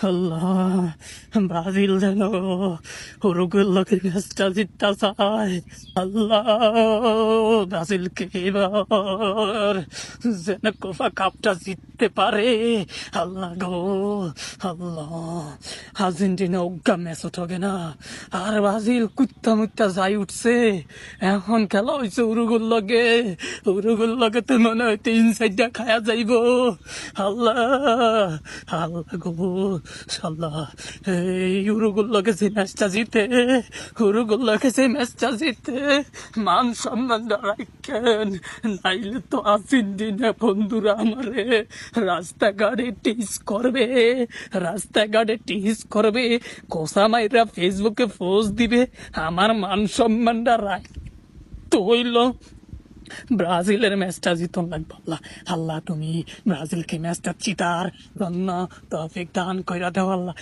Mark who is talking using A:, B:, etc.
A: আল্লাহ, Brazil যেন উরুগুয়ের ম্যাচটা জিততে চায়। আল্লাহ, ব্রাজিলকে এবার যেন কোপা কাপটা জিততে পারে। আল্লাহ গো, আল্লাহ, আর্জেন্টিনা অজ্ঞা ম্যাচ উঠবে না, আর ব্রাজিল কুত্তা মুত্তা যাই উঠছে। এখন খেলা হয়েছে উরুগুর লগে তো মনে হয় 3-4টা খায়া যাইব। আল্লাহ, আল্লাহ গো, আল্লাহ, এই উরুগুর লগে যে ম্যাচটা জিতে, উরুগুর লগে যে ম্যাচটা জিতে মান সম্মান রাখেন, নাইলে তো আর্জেন্টিনা বন্ধুরা আমারে রাস্তাঘাটে টিস করবে, কোসা মাইরা ফেসবুকে পোস্ট দিবে। আমার মান সম্মানটা রাখতে হইল ব্রাজিলের ম্যাচটা জিতন লাগবে। আল্লাহ, আল্লাহ তুমি ব্রাজিলকে ম্যাচটা জিতার জন্য তৌফিক দান কইরা দেও আল্লাহ।